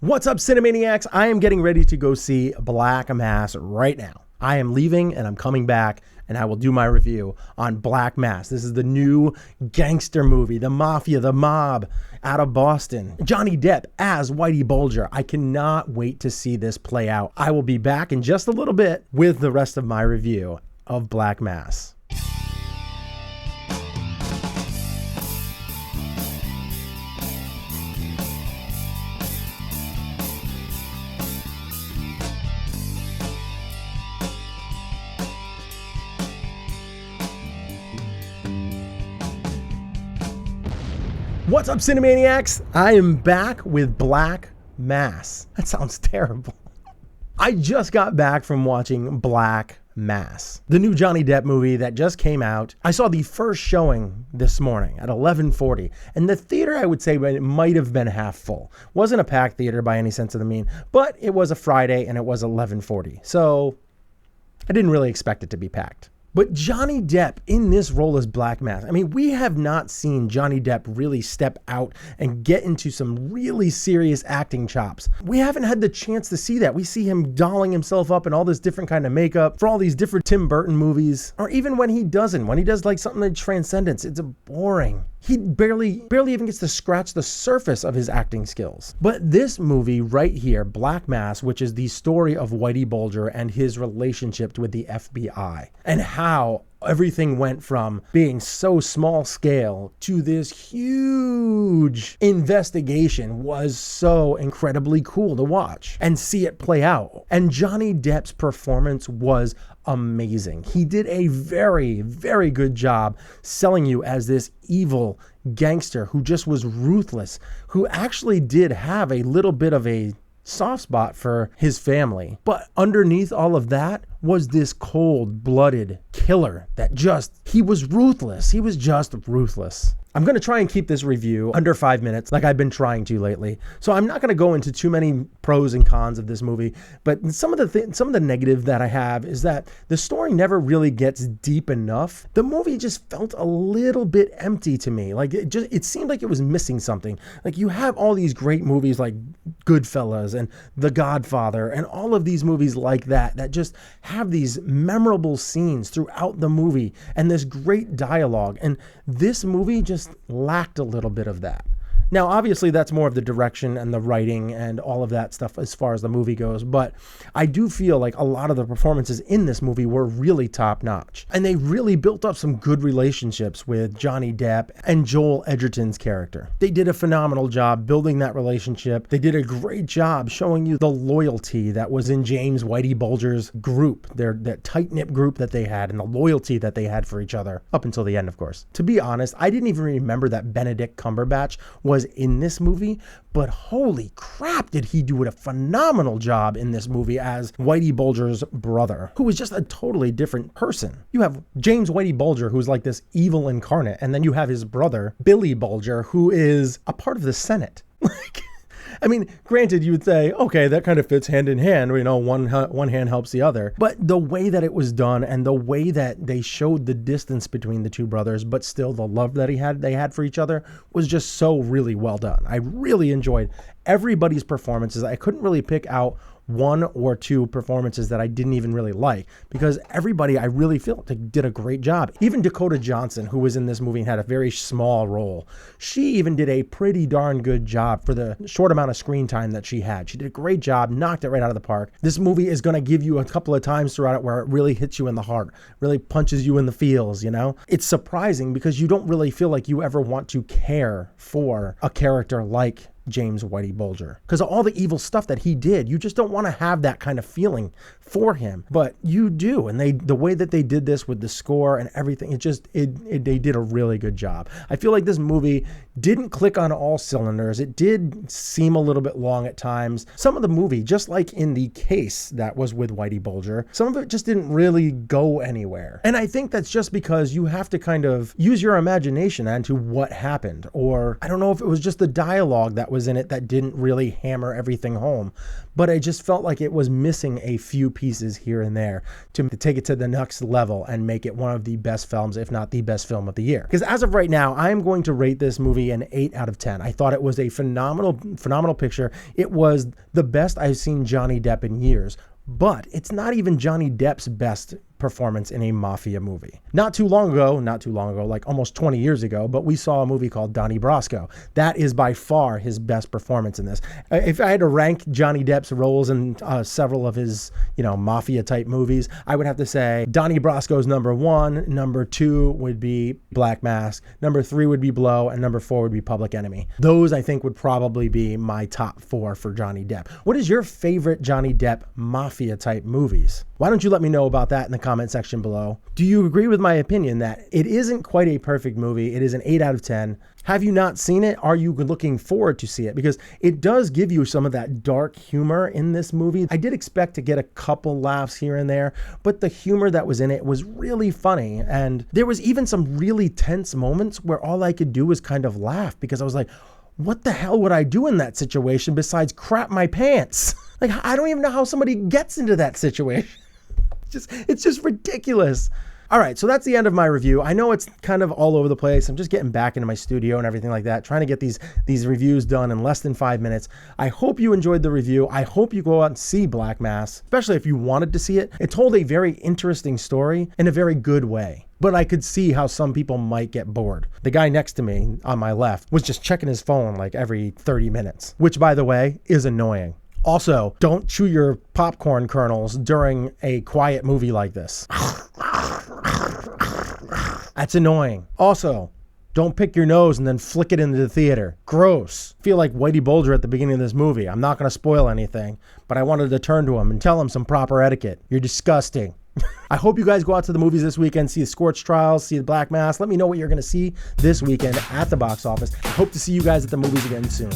What's up, Cinemaniacs? I am getting ready to go see Black Mass right now. I am leaving and I'm coming back and I will do my review on Black Mass. This is the new gangster movie, the mafia, the mob out of Boston. Johnny Depp as Whitey Bulger. I cannot wait to see this play out. I will be back in just a little bit with the rest of my review of Black Mass. What's up, Cinemaniacs? I am back with Black Mass. That sounds terrible. I just got back from watching Black Mass, the new Johnny Depp movie that just came out. I saw the first showing this morning at 11:40, and the theater, I would say, it might have been half full. Wasn't a packed theater by any sense of the mean, but it was a Friday and it was 11:40, so I didn't really expect it to be packed. But Johnny Depp in this role as Black Mass, I mean, we have not seen Johnny Depp really step out and get into some really serious acting chops. We haven't had the chance to see that. We see him dolling himself up in all this different kind of makeup for all these different Tim Burton movies. Or even when he does like something like Transcendence, it's boring. He barely even gets to scratch the surface of his acting skills. But this movie right here, Black Mass, which is the story of Whitey Bulger and his relationship with the FBI, and how everything went from being so small scale to this huge investigation, was so incredibly cool to watch and see it play out. And Johnny Depp's performance was amazing. He did a very, very good job selling you as this evil gangster who just was ruthless, who actually did have a little bit of a soft spot for his family. But underneath all of that was this cold-blooded killer that he was ruthless. He was just ruthless. I'm going to try and keep this review under 5 minutes like I've been trying to lately. So I'm not going to go into too many pros and cons of this movie, but some of the negative that I have is that the story never really gets deep enough. The movie just felt a little bit empty to me. Like it seemed like it was missing something. Like you have all these great movies like Goodfellas and The Godfather and all of these movies like that just have these memorable scenes throughout the movie and this great dialogue. And this movie just lacked a little bit of that. Now, obviously, that's more of the direction and the writing and all of that stuff as far as the movie goes, but I do feel like a lot of the performances in this movie were really top-notch, and they really built up some good relationships with Johnny Depp and Joel Edgerton's character. They did a phenomenal job building that relationship. They did a great job showing you the loyalty that was in James Whitey Bulger's group, that tight-knit group that they had, and the loyalty that they had for each other, up until the end, of course. To be honest, I didn't even remember that Benedict Cumberbatch was in this movie, but holy crap, did he do a phenomenal job in this movie as Whitey Bulger's brother, who is just a totally different person. You have James Whitey Bulger, who's like this evil incarnate, and then you have his brother, Billy Bulger, who is a part of the Senate. I mean, granted, you would say, okay, that kind of fits hand in hand. You know, one hand helps the other. But the way that it was done and the way that they showed the distance between the two brothers, but still the love that they had for each other was just so really well done. I really enjoyed everybody's performances. I couldn't really pick out one or two performances that I didn't even really like, because everybody I really felt did a great job. Even Dakota Johnson, who was in this movie and had a very small role, she even did a pretty darn good job for the short amount of screen time that she had. She did a great job, knocked it right out of the park. This movie is going to give you a couple of times throughout it where it really hits you in the heart, really punches you in the feels, you know? It's surprising because you don't really feel like you ever want to care for a character like James Whitey Bulger, because of all the evil stuff that he did. You just don't want to have that kind of feeling for him, but you do. And the way that they did this with the score and everything, they did a really good job. I feel like this movie didn't click on all cylinders. It did seem a little bit long at times. Some of the movie, just like in the case that was with Whitey Bulger, some of it just didn't really go anywhere. And I think that's just because you have to kind of use your imagination onto what happened, or I don't know if it was just the dialogue that was in it that didn't really hammer everything home, but I just felt like it was missing a few pieces here and there to take it to the next level and make it one of the best films, if not the best film of the year. Because as of right now, I'm going to rate this movie movie an 8 out of 10. I thought it was a phenomenal picture. It was the best I've seen Johnny Depp in years. But it's not even Johnny Depp's best performance in a mafia movie. Not too long ago, like almost 20 years ago, but we saw a movie called Donnie Brasco. That is by far his best performance in this. If I had to rank Johnny Depp's roles in several of his, mafia type movies, I would have to say Donnie Brasco's number 1, number 2 would be Black Mask, number 3 would be Blow, and number 4 would be Public Enemy. Those I think would probably be my top 4 for Johnny Depp. What is your favorite Johnny Depp mafia type movies? Why don't you let me know about that in the comment section below? Do you agree with my opinion that it isn't quite a perfect movie? It is an 8 out of 10. Have you not seen it? Are you looking forward to see it? Because it does give you some of that dark humor in this movie. I did expect to get a couple laughs here and there, but the humor that was in it was really funny. And there was even some really tense moments where all I could do was kind of laugh because I was like, what the hell would I do in that situation besides crap my pants? Like, I don't even know how somebody gets into that situation. It's just ridiculous. All right, so that's the end of my review. I know it's kind of all over the place. I'm just getting back into my studio and everything like that, trying to get these reviews done in less than 5 minutes. I hope you enjoyed the review. I hope you go out and see Black Mass, especially if you wanted to see it. It told a very interesting story in a very good way. But I could see how some people might get bored. The guy next to me on my left was just checking his phone like every 30 minutes, which, by the way, is annoying. Also, don't chew your popcorn kernels during a quiet movie like this. That's annoying. Also, don't pick your nose and then flick it into the theater. Gross. Feel like Whitey Bulger at the beginning of this movie. I'm not going to spoil anything, but I wanted to turn to him and tell him some proper etiquette. You're disgusting. I hope you guys go out to the movies this weekend, see the Scorch Trials, see the Black Mass. Let me know what you're going to see this weekend at the box office. I hope to see you guys at the movies again soon.